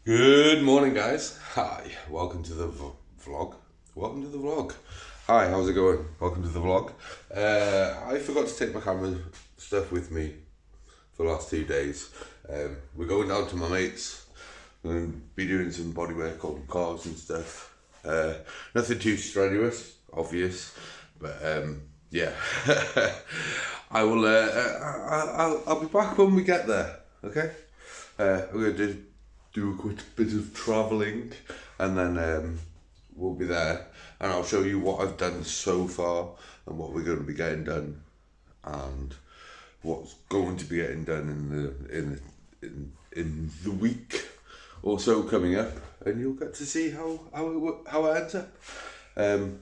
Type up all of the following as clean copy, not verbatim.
Good morning, guys. Hi, welcome to the vlog. Welcome to the vlog. Hi, how's it going? Welcome to the vlog. I forgot to take my camera stuff with me for the last 2 days. We're going down to my mate's. We're going to be doing some body work on cars and stuff. Nothing too strenuous, obvious, but yeah. I will. I'll be back when we get there. Okay. We're going to do a quick bit of travelling, and then we'll be there, and I'll show you what I've done so far and what we're going to be getting done, and what's going to be getting done in the week or so coming up, and you'll get to see how it ends up. I'm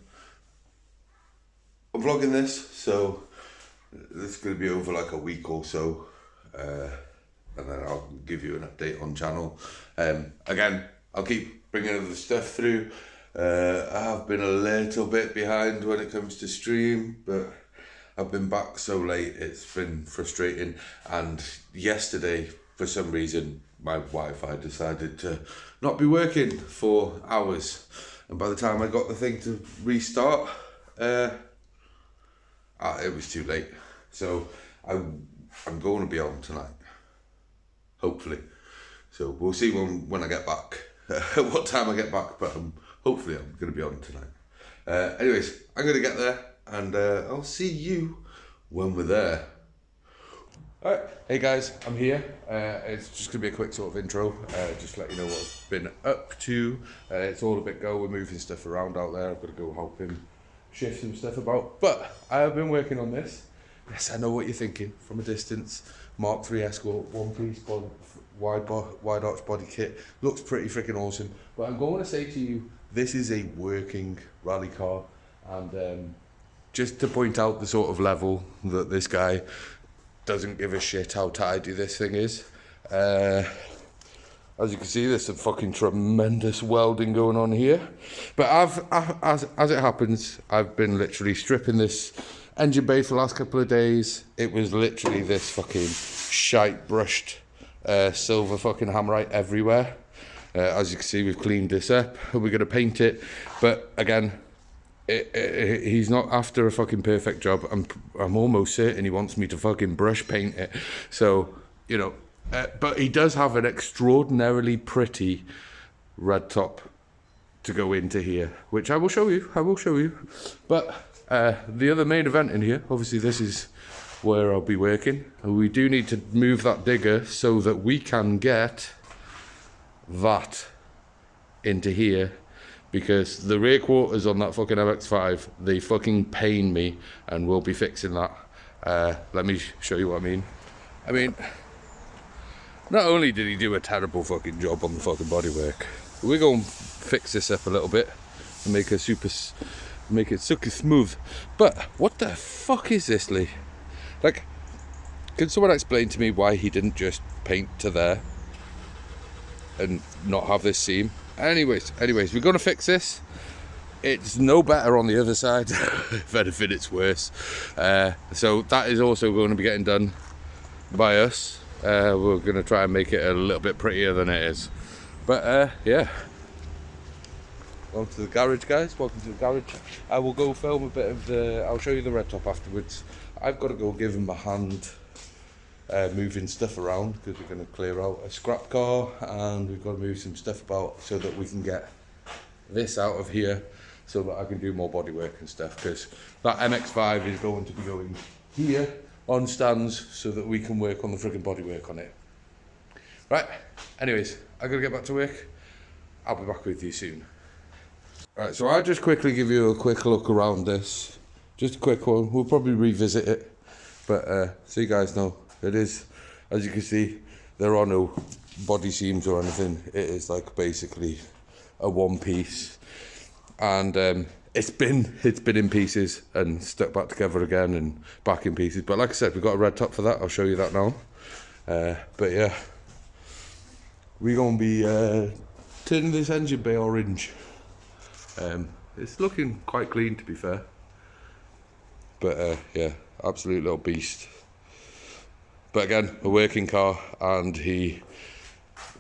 vlogging this, so this is going to be over like a week or so. And then I'll give you an update on channel. Again, I'll keep bringing other stuff through. I have been a little bit behind when it comes to stream, but I've been back so late, it's been frustrating. And yesterday, for some reason, my Wi-Fi decided to not be working for hours. And by the time I got the thing to restart, it was too late. So I'm going to be on tonight. Hopefully. So we'll see when I get back, what time I get back, but hopefully I'm going to be on tonight. Anyways, I'm going to get there, and I'll see you when we're there. Alright, hey guys, I'm here. It's just going to be a quick sort of intro, just to let you know what I've been up to. It's all a bit go, we're moving stuff around out there. I've got to go help him shift some stuff about, but I have been working on this. Yes, I know what you're thinking from a distance. Mark III Escort, one-piece wide arch body kit. Looks pretty freaking awesome. But I'm going to say to you, this is a working rally car. And just to point out the sort of level that this guy doesn't give a shit how tidy this thing is. As you can see, there's some fucking tremendous welding going on here. But as it happens, I've been literally stripping this engine bay for the last couple of days. It was literally this fucking shite brushed silver fucking hammerite everywhere. As you can see, we've cleaned this up and we're going to paint it. But again, he's not after a fucking perfect job. I'm almost certain he wants me to fucking brush paint it. So, you know, but he does have an extraordinarily pretty red top to go into here, which I will show you. But the other main event in here, obviously this is where I'll be working. And we do need to move that digger so that we can get that into here, because the rear quarters on that fucking MX5, they fucking pain me, and we'll be fixing that. Let me show you what I mean. I mean, not only did he do a terrible fucking job on the fucking bodywork, we're going to fix this up a little bit and make it super smooth. But what the fuck is this, Lee? Like, can someone explain to me why he didn't just paint to there and not have this seam? Anyways, we're going to fix this. It's no better on the other side. If anything, it's worse. So that is also going to be getting done by us. We're going to try and make it a little bit prettier than it is. But yeah. Welcome to the garage, guys. Welcome to the garage. I will go film a bit of I'll show you the red top afterwards. I've got to go give him a hand moving stuff around, because we're going to clear out a scrap car, and we've got to move some stuff about so that we can get this out of here, so that I can do more body work and stuff, because that MX5 is going to be going here on stands so that we can work on the friggin' body work on it. Right, anyways, I gotta get back to work. I'll be back with you soon. Right, so I'll just quickly give you a quick look around this. Just a quick one. We'll probably revisit it. But so you guys know, it is, as you can see, there are no body seams or anything. It is like basically a one piece. And it's been in pieces and stuck back together again and back in pieces. But like I said, we've got a red top for that. I'll show you that now. But yeah, we're going to be turning this engine bay orange. It's looking quite clean, to be fair. But yeah, absolute little beast. But again, a working car, and he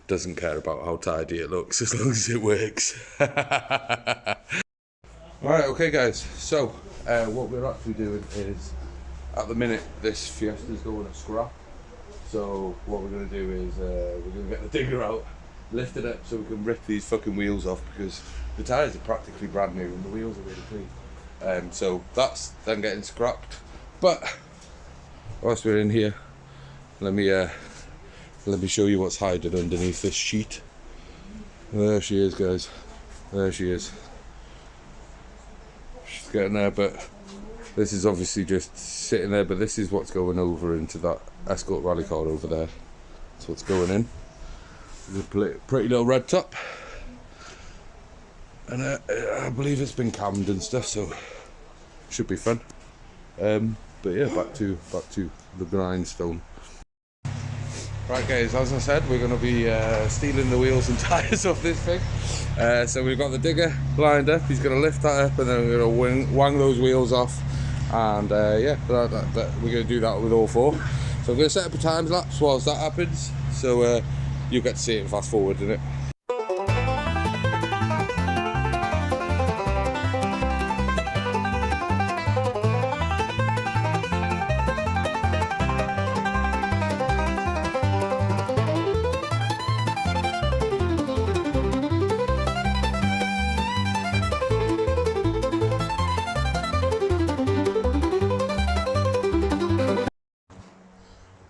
doesn't care about how tidy it looks as long as it works. Alright, okay guys, so what we're actually doing is, at the minute this Fiesta's going to scrap, so what we're going to do is we're going to get the digger out, lift it up so we can rip these fucking wheels off, because the tyres are practically brand new and the wheels are really clean. So that's then getting scrapped. But whilst we're in here, let me show you what's hiding underneath this sheet. There she is, guys. There she is. She's getting there, but this is obviously just sitting there, but this is what's going over into that Escort rally car over there. That's what's going in. There's a pretty little red top. And I believe it's been cammed and stuff, so should be fun. But yeah, back to the grindstone. Right guys, as I said, we're going to be stealing the wheels and tyres off this thing. So we've got the digger lined up, he's going to lift that up and then we're going to wang those wheels off. And yeah, we're going to do that with all four. So I'm going to set up a time lapse whilst that happens. So you'll get to see it fast forward, innit?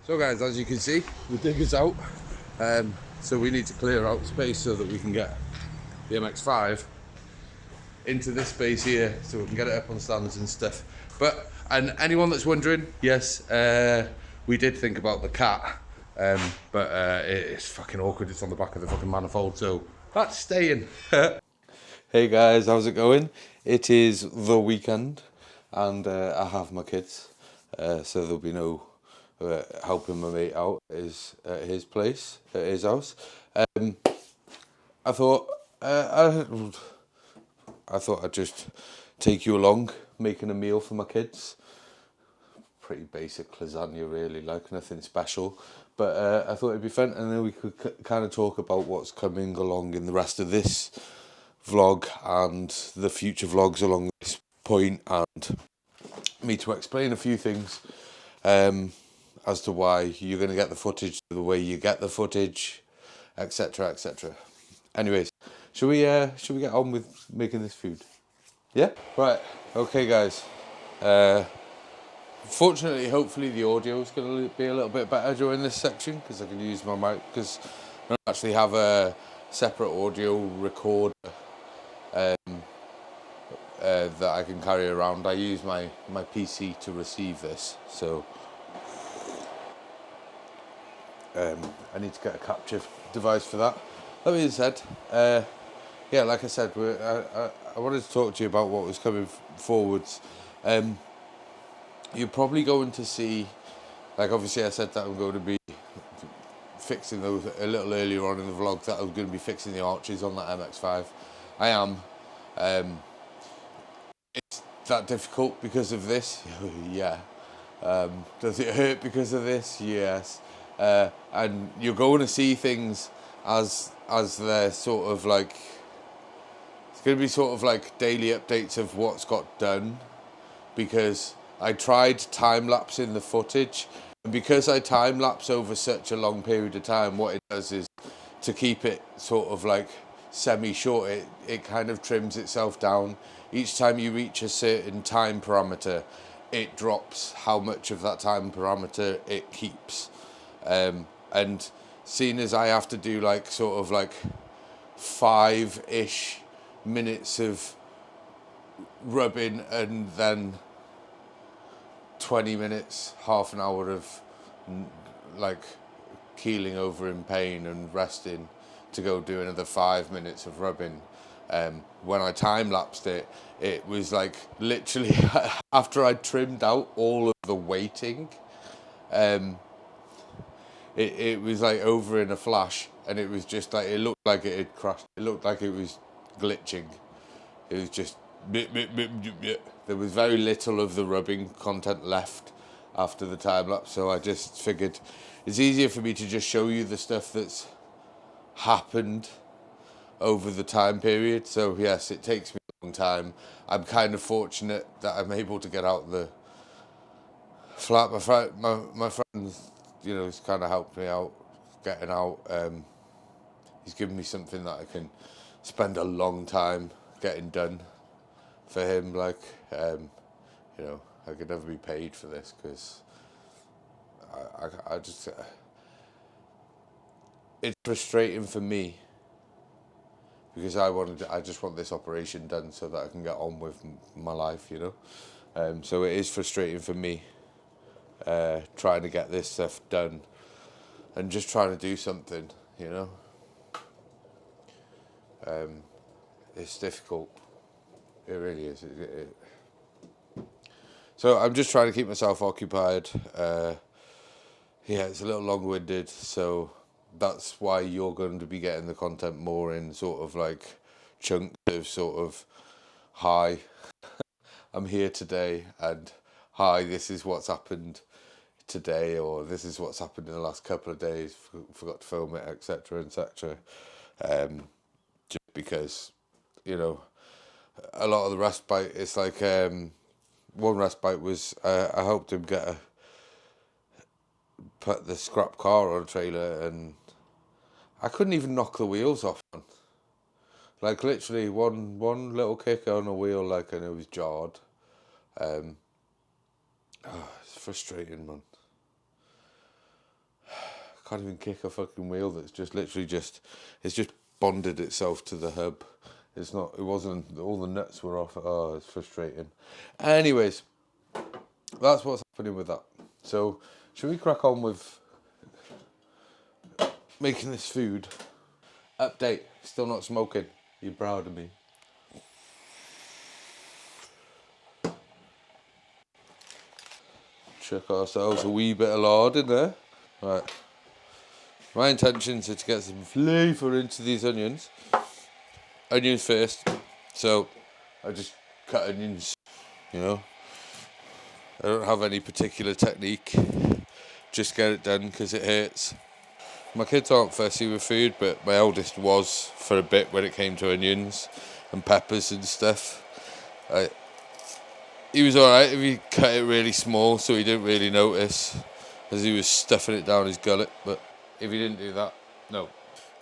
So guys, as you can see, the digger's out, so we need to clear out space so that we can get the MX5 into this space here, so we can get it up on stands and stuff. And anyone that's wondering, yes, we did think about the cat, but it's fucking awkward, it's on the back of the fucking manifold, so that's staying. Hey guys, how's it going? It is the weekend, and I have my kids, so there'll be no helping my mate out at his place, at his house. I thought I'd just take you along, making a meal for my kids. Pretty basic lasagna, really, like nothing special. But I thought it'd be fun, and then we could kind of talk about what's coming along in the rest of this vlog and the future vlogs along this point, and me to explain a few things. As to why you're going to get the footage the way you get the footage, etc, etc. Anyways, should we get on with making this food? Yeah? Right, okay guys. Fortunately, hopefully the audio is going to be a little bit better during this section, because I can use my mic, because I don't actually have a separate audio recorder that I can carry around. I use my PC to receive this, so I need to get a capture device for that. That being said, yeah, like I said, I wanted to talk to you about what was coming forwards. You're probably going to see, like obviously I said that I'm going to be fixing those a little earlier on in the vlog, that I'm going to be fixing the arches on that MX5. I am. It's that difficult because of this? Yeah. Does it hurt because of this? Yes. And you're going to see things as they're sort of like, it's going to be sort of like daily updates of what's got done, because I tried time-lapsing the footage, and because I time-lapse over such a long period of time, what it does is, to keep it sort of like semi-short, it kind of trims itself down. Each time you reach a certain time parameter, it drops how much of that time parameter it keeps. And seeing as I have to do like sort of like 5-ish minutes of rubbing and then 20 minutes, half an hour of like keeling over in pain and resting to go do another 5 minutes of rubbing. When I time-lapsed it, it was like literally after I trimmed out all of the waiting, it was like over in a flash, and it was just like, it looked like it had crashed. It looked like it was glitching. It was just there was very little of the rubbing content left after the time lapse, so I just figured it's easier for me to just show you the stuff that's happened over the time period. So yes, it takes me a long time. I'm kind of fortunate that I'm able to get out the flat. My friend, you know, has kind of helped me out getting out. He's given me something that I can spend a long time getting done for him. Like, you know, I could never be paid for this because I just it's frustrating for me because I just want this operation done so that I can get on with my life, you know. So it is frustrating for me trying to get this stuff done and just trying to do something, you know. It's difficult. It really is. So I'm just trying to keep myself occupied. Yeah, it's a little long-winded, so that's why you're going to be getting the content more in sort of like chunks of sort of, hi, I'm here today, and hi, this is what's happened today, or this is what's happened in the last couple of days, forgot to film it, etc., etc. Just because, you know, a lot of the respite, it's like, one respite was, I helped him put the scrap car on a trailer, and I couldn't even knock the wheels off. Like literally one little kick on a wheel, like, and it was jarred. It's frustrating, man. I can't even kick a fucking wheel that's just literally it's just bonded itself to the hub. It wasn't, all the nuts were off. Oh, it's frustrating. Anyways, that's what's happening with that. So, should we crack on with making this food? Update, still not smoking. You're proud of me. Chuck ourselves a wee bit of lard in there. Right. My intentions are to get some flavour into these onions. Onions first. So, I just cut onions, you know. I don't have any particular technique. Just get it done because it hurts. My kids aren't fussy with food, but my eldest was for a bit when it came to onions and peppers and stuff. He was alright if he cut it really small so he didn't really notice as he was stuffing it down his gullet, but if he didn't do that, no.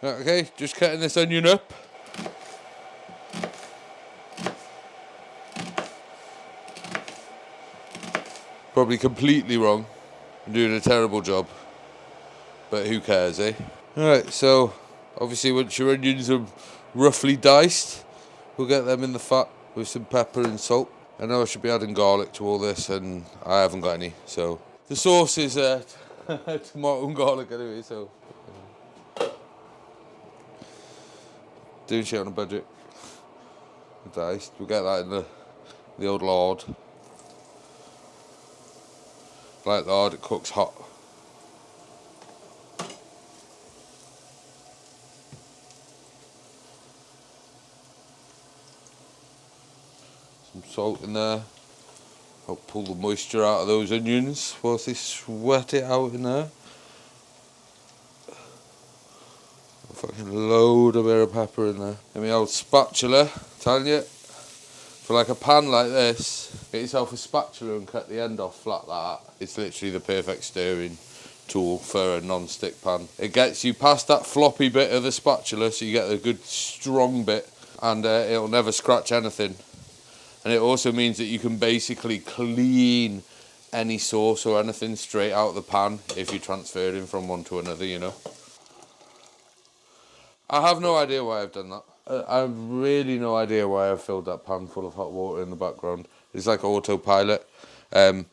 Okay, just cutting this onion up. Probably completely wrong. I'm doing a terrible job, but who cares, eh? Alright, so obviously once your onions are roughly diced, we'll get them in the fat with some pepper and salt. I know I should be adding garlic to all this, and I haven't got any, so the sauce is tomato and garlic anyway, so doing shit on a budget. Diced, we'll get that in the old lard. Like lard, it cooks hot. Some salt in there. Help pull the moisture out of those onions whilst they sweat it out in there. A fucking load of bit of pepper in there. And my old spatula, telling you, for like a pan like this, get yourself a spatula and cut the end off flat like that. It's literally the perfect stirring tool for a non-stick pan. It gets you past that floppy bit of the spatula so you get a good strong bit, and it'll never scratch anything. And it also means that you can basically clean any sauce or anything straight out of the pan if you're transferring from one to another, you know. I have no idea why I've done that. I have really no idea why I've filled that pan full of hot water in the background. It's like autopilot. I'm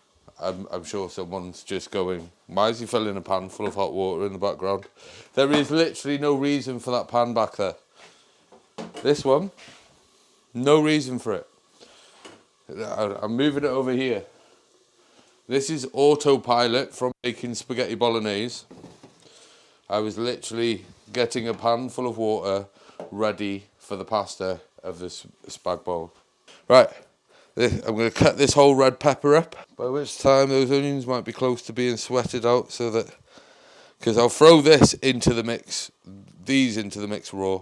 sure someone's just going, why is he filling a pan full of hot water in the background? There is literally no reason for that pan back there. This one, no reason for it. I'm moving it over here. This is autopilot from making spaghetti bolognese. I was literally getting a pan full of water ready for the pasta of this spag bowl. Right, I'm going to cut this whole red pepper up, by which time those onions might be close to being sweated out so that Because I'll throw this into the mix, these into the mix raw,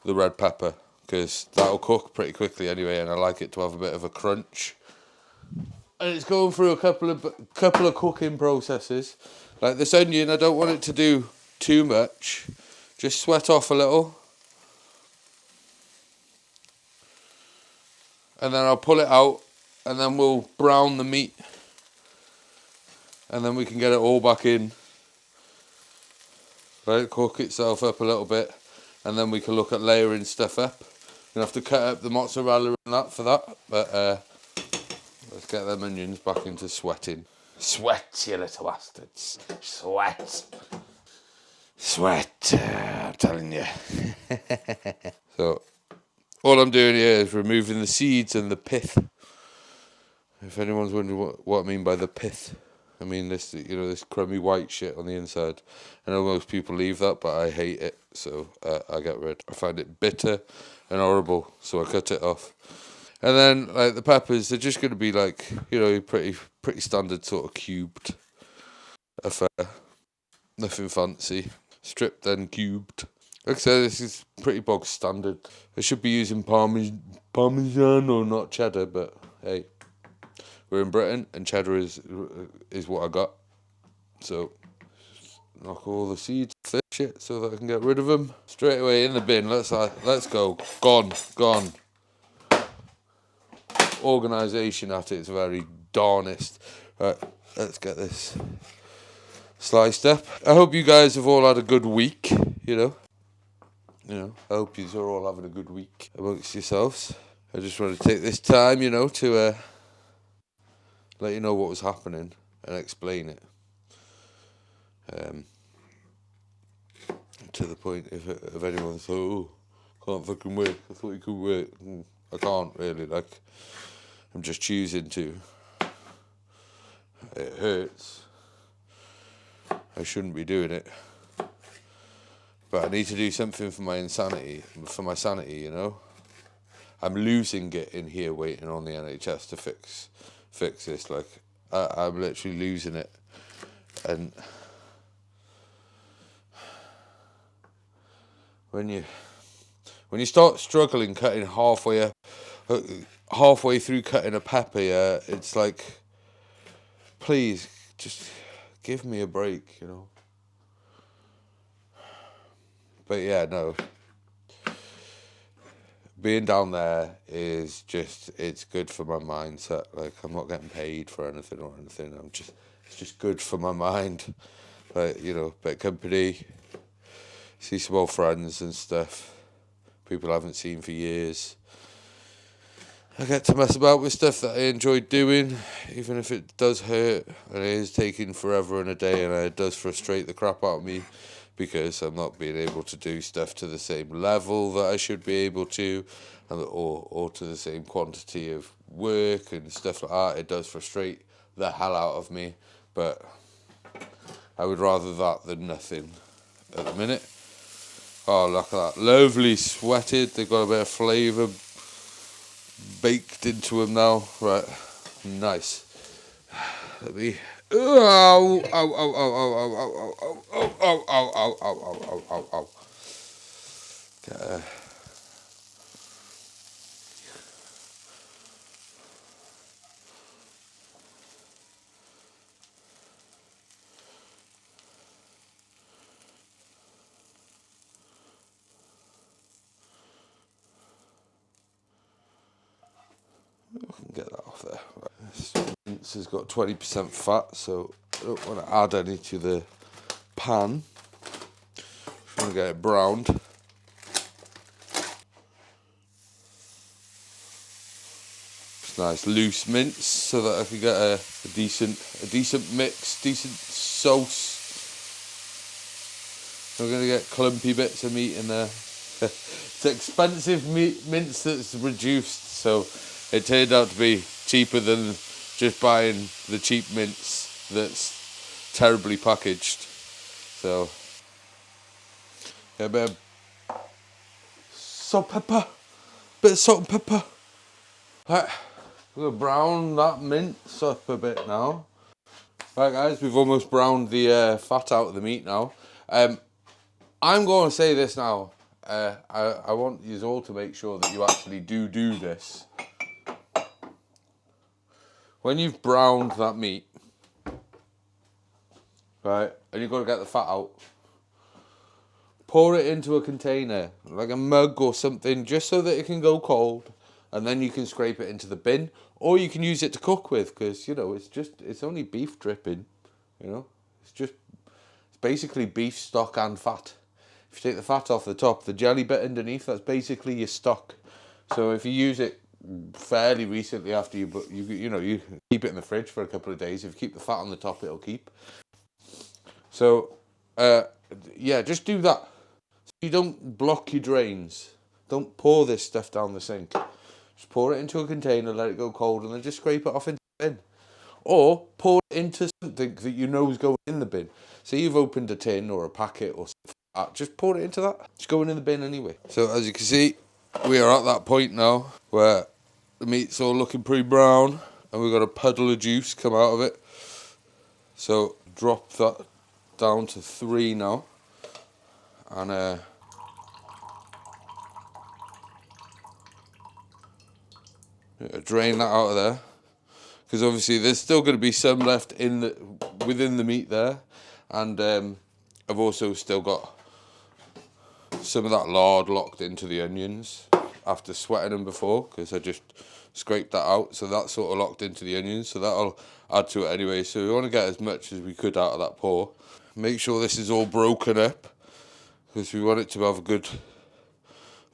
the red pepper, because that'll cook pretty quickly anyway, and I like it to have a bit of a crunch. And it's going through a couple of cooking processes. Like this onion, I don't want it to do too much. Just sweat off a little. And then I'll pull it out, and then we'll brown the meat. And then we can get it all back in. Let it cook itself up a little bit. And then we can look at layering stuff up. Gonna have to cut up the mozzarella and that for that. But let's get them onions back into sweating. Sweat, you little bastards. Sweat. Sweat, I'm telling you. So, all I'm doing here is removing the seeds and the pith. If anyone's wondering what I mean by the pith, I mean this, this crummy white shit on the inside. I know most people leave that, but I hate it, so I get rid. I find it bitter and horrible, so I cut it off. And then, like, the peppers, they're just going to be like, pretty standard sort of cubed affair. Nothing fancy. Stripped then cubed. Like I said, this is pretty bog standard. I should be using Parmesan or not cheddar, but hey, we're in Britain and cheddar is what I got. So, knock all the seeds off this shit so that I can get rid of them. Straight away in the bin, let's go. Gone. Organisation at its very darnest. Right, let's get this sliced up. I hope you guys have all had a good week, I hope you are all having a good week amongst yourselves. I just want to take this time, to let you know what was happening and explain it. To the point if anyone thought, oh, can't fucking work. I thought you could work. I can't really, I'm just choosing to. It hurts. I shouldn't be doing it. But I need to do something for my sanity, I'm losing it in here waiting on the NHS to fix this. I'm literally losing it. And when you start struggling cutting halfway through cutting a pepper, it's like, please just give me a break, But yeah, no. Being down there is just, it's good for my mindset. I'm not getting paid for anything. It's just good for my mind. Bit of company, see some old friends and stuff. People I haven't seen for years. I get to mess about with stuff that I enjoy doing, even if it does hurt and it is taking forever and a day, and it does frustrate the crap out of me because I'm not being able to do stuff to the same level that I should be able to, or to the same quantity of work and stuff like that. It does frustrate the hell out of me, but I would rather that than nothing at the minute. Oh, look at that. Lovely sweated. They've got a bit of flavour baked into them now. Right. Nice. Let me... Ow, ow, ow, ow, ow, ow, ow, ow, ow, ow, ow, ow, ow, ow, ow, ow. Get that off there. Right. This has got 20% fat, so I don't want to add any to the pan. Just want to get it browned. It's nice loose mince so that I can get a decent mix, decent sauce. We're going to get clumpy bits of meat in there. It's expensive mince that's reduced, so it turned out to be cheaper than just buying the cheap mince that's terribly packaged. So, yeah, a bit of salt and pepper. Right, we're going to brown that mince up a bit now. Right guys, we've almost browned the fat out of the meat now. I'm going to say this now. I want you all to make sure that you actually do this. When you've browned that meat, right, and you've got to get the fat out, pour it into a container, like a mug or something, just so that it can go cold, and then you can scrape it into the bin, or you can use it to cook with, because, you know, it's only beef dripping, you know, it's basically beef stock and fat. If you take the fat off the top, the jelly bit underneath, that's basically your stock. So if you use it fairly recently after you keep it in the fridge for a couple of days, if you keep the fat on the top, it'll keep. So, yeah, just do that. So you don't block your drains. Don't pour this stuff down the sink. Just pour it into a container, let it go cold, and then just scrape it off into the bin. Or pour it into something that you know is going in the bin. So you've opened a tin or a packet or something like that, just pour it into that. It's going in the bin anyway. So as you can see, we are at that point now where the meat's all looking pretty brown and we've got a puddle of juice come out of it. So drop that down to 3 now, and drain that out of there, because obviously there's still going to be some left within the meat there, and I've also still got some of that lard locked into the onions after sweating them before, because I just scraped that out, so that's sort of locked into the onions, so that'll add to it anyway. So we want to get as much as we could out of that pour. Make sure this is all broken up, because we want it to have a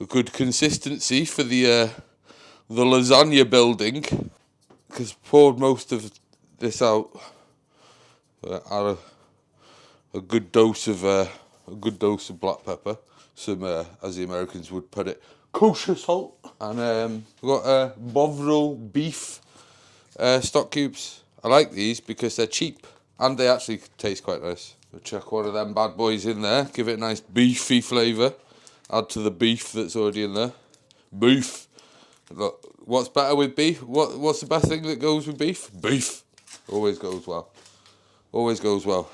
good consistency for the lasagna building. Because poured most of this out, add a good dose of black pepper, some as the Americans would put it, kosher salt, and we've got Bovril beef stock cubes. I like these because they're cheap and they actually taste quite nice. We'll chuck one of them bad boys in there, give it a nice beefy flavour, add to the beef that's already in there. Beef. Look, what's better with beef? What's the best thing that goes with beef? Beef. Always goes well. Always goes well.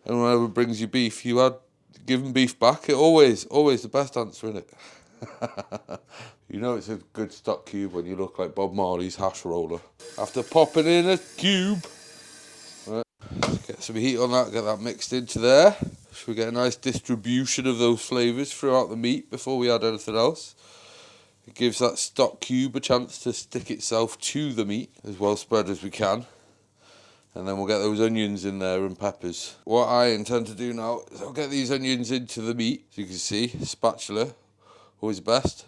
And whenever brings you beef, give them beef back. It always the best answer, isn't it? You know it's a good stock cube when you look like Bob Marley's hash roller. After popping in a cube, right, get some heat on that, get that mixed into there. So we get a nice distribution of those flavours throughout the meat before we add anything else. It gives that stock cube a chance to stick itself to the meat as well spread as we can. And then we'll get those onions in there and peppers. What I intend to do now is I'll get these onions into the meat. As you can see, spatula, always best.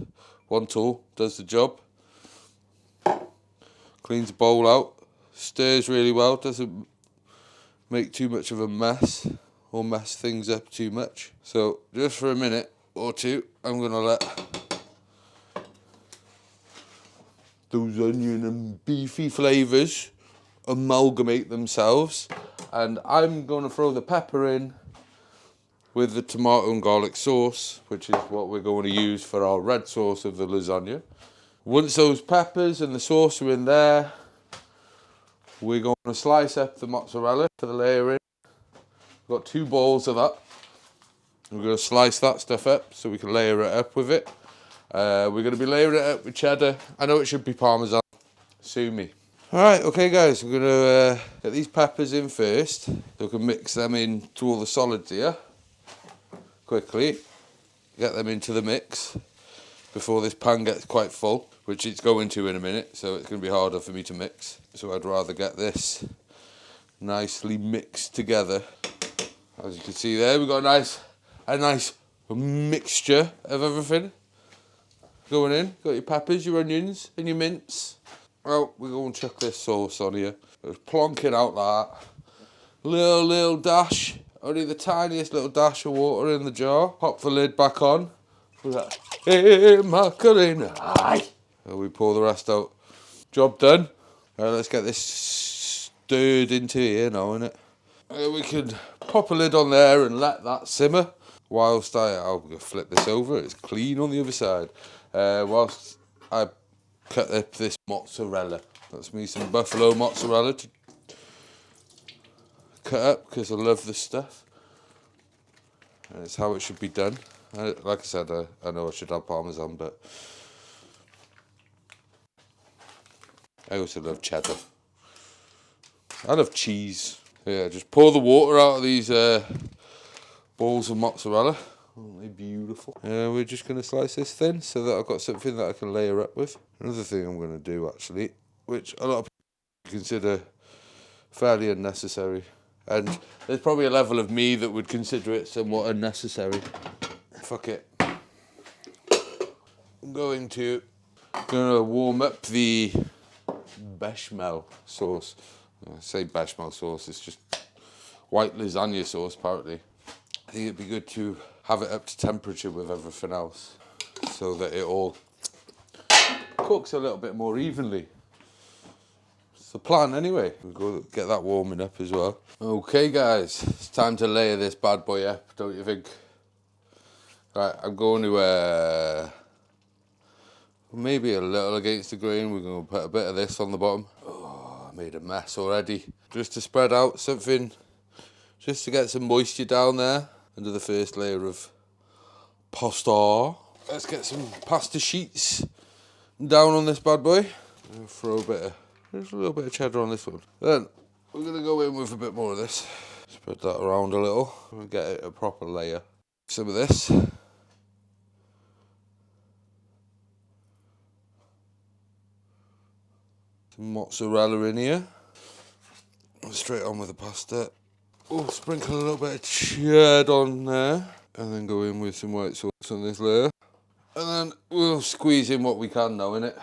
One tool does the job. Cleans the bowl out, stirs really well, doesn't make too much of a mess or mess things up too much. So just for a minute or two, I'm going to let those onion and beefy flavours amalgamate themselves, and I'm going to throw the pepper in with the tomato and garlic sauce, which is what we're going to use for our red sauce of the lasagna. Once those peppers and the sauce are in there, we're going to slice up the mozzarella for the layering. We've got 2 balls of that. We're going to slice that stuff up so we can layer it up with it. We're going to be layering it up with cheddar. I know it should be parmesan. Sue me. Alright, okay guys, we're going to get these peppers in first, so we can mix them into all the solids here quickly. Get them into the mix before this pan gets quite full, which it's going to in a minute, so it's going to be harder for me to mix. So I'd rather get this nicely mixed together. As you can see there, we've got a nice mixture of everything going in. Got your peppers, your onions and your mince. Well, we're going to chuck this sauce on here. Just plonk it out like that. Little dash, only the tiniest little dash of water in the jar. Pop the lid back on. With that, hey Macarena. Aye. And we pour the rest out. Job done. Right, let's get this stirred into here now, innit? We can pop a lid on there and let that simmer. Whilst I'll flip this over, it's clean on the other side. Whilst I cut up this mozzarella. That's me some buffalo mozzarella cut up because I love the stuff. And it's how it should be done. Like I said, I know I should have Parmesan, but I also love cheddar. I love cheese. Yeah, just pour the water out of these balls of mozzarella. Aren't they beautiful? We're just going to slice this thin so that I've got something that I can layer up with. Another thing I'm going to do, actually, which a lot of people consider fairly unnecessary. And there's probably a level of me that would consider it somewhat unnecessary. Fuck it. I'm going to warm up the bechamel sauce. I say bechamel sauce, it's just white lasagna sauce apparently. I think it'd be good to have it up to temperature with everything else so that it all cooks a little bit more evenly. It's the plan anyway. We'll go get that warming up as well. Okay guys, it's time to layer this bad boy up, don't you think? Right, I'm going to maybe a little against the grain. We're going to put a bit of this on the bottom. Oh, I made a mess already. Just to spread out something, just to get some moisture down there under the first layer of pasta. Let's get some pasta sheets down on this bad boy. I'll throw just a little bit of cheddar on this one. Then we're going to go in with a bit more of this. Spread that around a little and get it a proper layer. Some of this. Some mozzarella in here. Straight on with the pasta. Oh, sprinkle a little bit of cheddar on there. And then go in with some white sauce on this layer. And then we'll squeeze in what we can now, innit?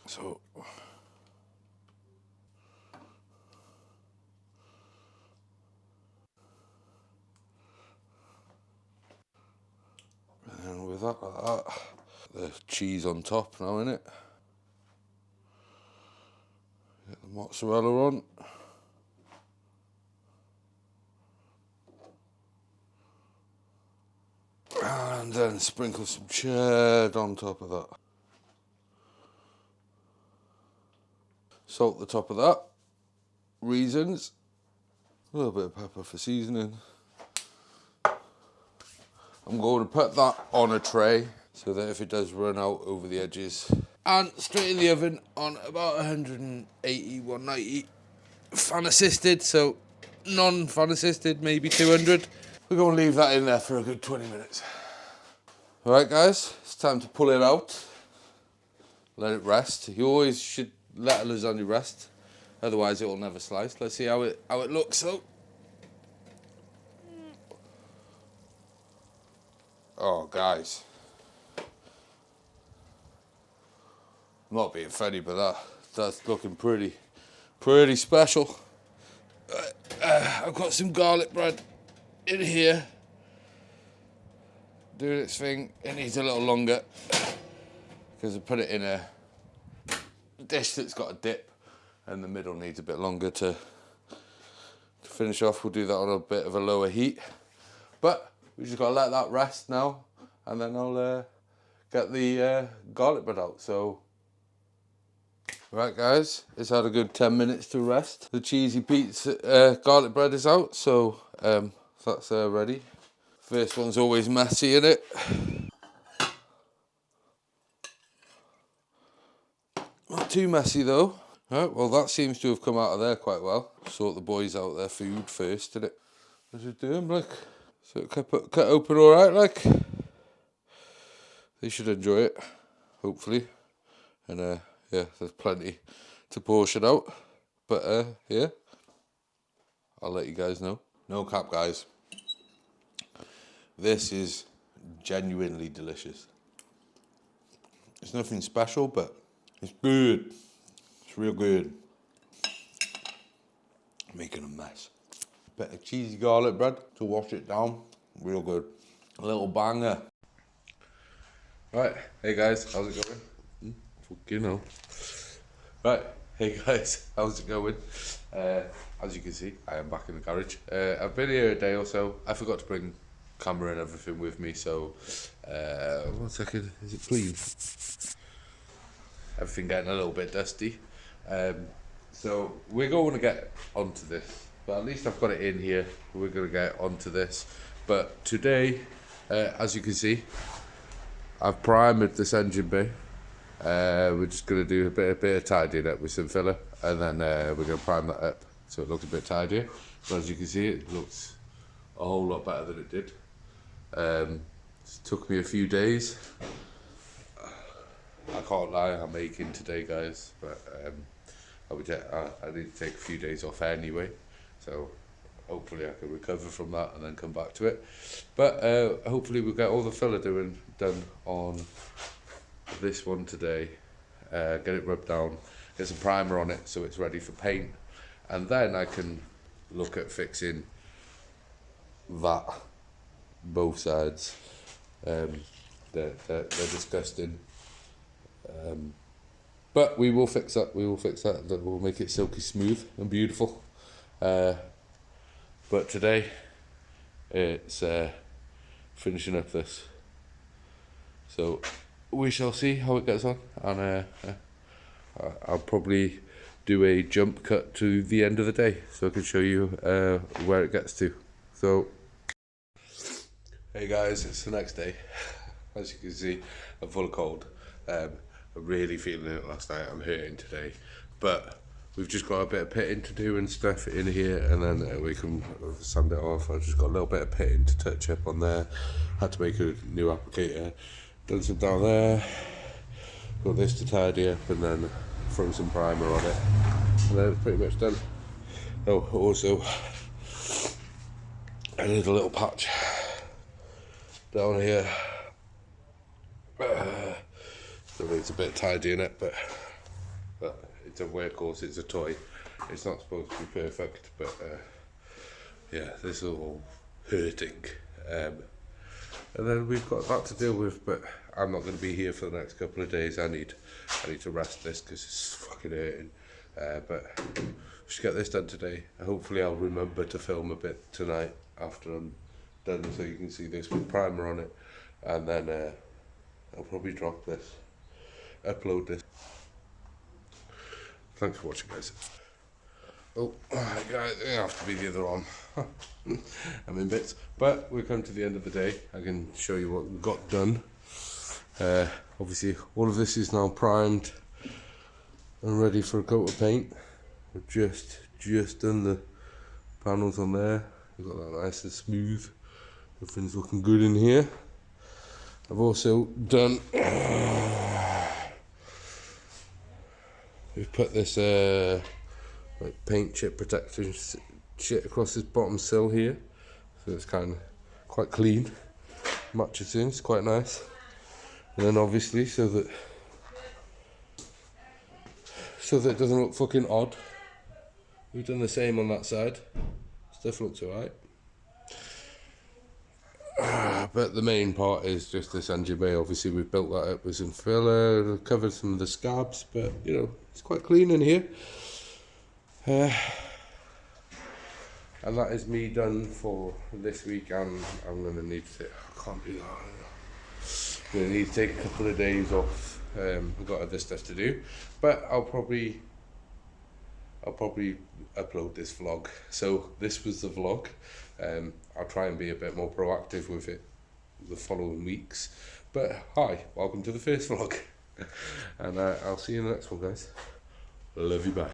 So, and with that, like that, the cheese on top now, innit? Get the mozzarella on. And then sprinkle some cheddar on top of that. Salt the top of that. Reasons. A little bit of pepper for seasoning. I'm going to put that on a tray so that if it does run out over the edges. And straight in the oven on about 180, 190. Fan assisted, so non-fan assisted, maybe 200. We're going to leave that in there for a good 20 minutes. Alright guys, it's time to pull it out. Let it rest. You always should let a lasagna rest, otherwise it will never slice. Let's see how it looks though. Oh guys, I'm not being funny, but that's looking pretty special. I've got some garlic bread in here doing its thing. It needs a little longer because I put it in a dish that's got a dip and the middle needs a bit longer to finish off. We'll do that on a bit of a lower heat, but we just got to let that rest now, and then I'll get the garlic bread out. So right guys, it's had a good 10 minutes to rest. The cheesy pizza garlic bread is out, so that's ready. First one's always messy, innit? Not too messy though. Right, well that seems to have come out of there quite well. Sort the boys out their food first, did it? What's it doing, like? So it cut open alright, like? They should enjoy it, hopefully. And yeah, there's plenty to portion out. But yeah, I'll let you guys know. No cap, guys. This is genuinely delicious. It's nothing special, but it's good. It's real good. Making a mess. Bit of cheesy garlic bread to wash it down. Real good. A little banger. Right, hey guys, how's it going? Fucking hell. Right, hey guys, how's it going? As you can see, I am back in the garage. I've been here a day or so. I forgot to bring camera and everything with me, so 1 second, is it clean? Everything getting a little bit dusty. So we're going to get onto this, but at least I've got it in here. We're going to get onto this. But today, as you can see, I've primed this engine bay. We're just going to do a bit of tidying up with some filler, and then we're going to prime that up so it looks a bit tidier. But as you can see, it looks a whole lot better than it did. It took me a few days. I can't lie, I'm aching today, guys, but I need to take a few days off anyway, so hopefully I can recover from that and then come back to it. But hopefully we'll get all the filler done on this one today, get it rubbed down, get some primer on it so it's ready for paint, and then I can look at fixing that, both sides. They're disgusting. But we will fix that. That will make it silky smooth and beautiful. But today it's finishing up this. So we shall see how it gets on, and I'll probably do a jump cut to the end of the day so I can show you where it gets to. So hey guys, it's the next day. As you can see, I'm full of cold. I'm really feeling it last night. I'm hurting today, but we've just got a bit of pitting to do and stuff in here, and then we can sand it off. I've just got a little bit of pitting to touch up on there. Had to make a new applicator. Done some down there. Got this to tidy up, and then throw some primer on it, and then it's pretty much done. Oh, also I need a little patch down here. So it's a bit tidying it, but it's a workhorse, it's a toy. It's not supposed to be perfect, but yeah, this is all hurting. And then we've got that to deal with, but I'm not going to be here for the next couple of days. I need to rest this because it's fucking hurting. But we should get this done today. Hopefully I'll remember to film a bit tonight after I'm done, so you can see this with primer on it, and then I'll probably drop this, upload this. Thanks for watching, guys. Oh, guys, it have to be the other arm. I'm in bits, but we've come to the end of the day. I can show you what we got done. Obviously, all of this is now primed and ready for a coat of paint. We've just done the panels on there. We've got that nice and smooth. Everything's looking good in here. I've also done, we've put this like paint chip protection shit across this bottom sill here, so it's kind of quite clean, matches in, it's quite nice. And then obviously so that it doesn't look fucking odd, we've done the same on that side. Stuff looks alright. But the main part is just this engine bay. Obviously we've built that up with some filler, covered some of the scabs, but you know, it's quite clean in here. And that is me done for this week, and I'm going to need to take, I can't do that. I'm going to need to take a couple of days off. I've got other stuff to do, but I'll probably upload this vlog. So this was the vlog. I'll try and be a bit more proactive with it the following weeks. But hi, welcome to the first vlog. And I'll see you in the next one, guys. Love you, bye.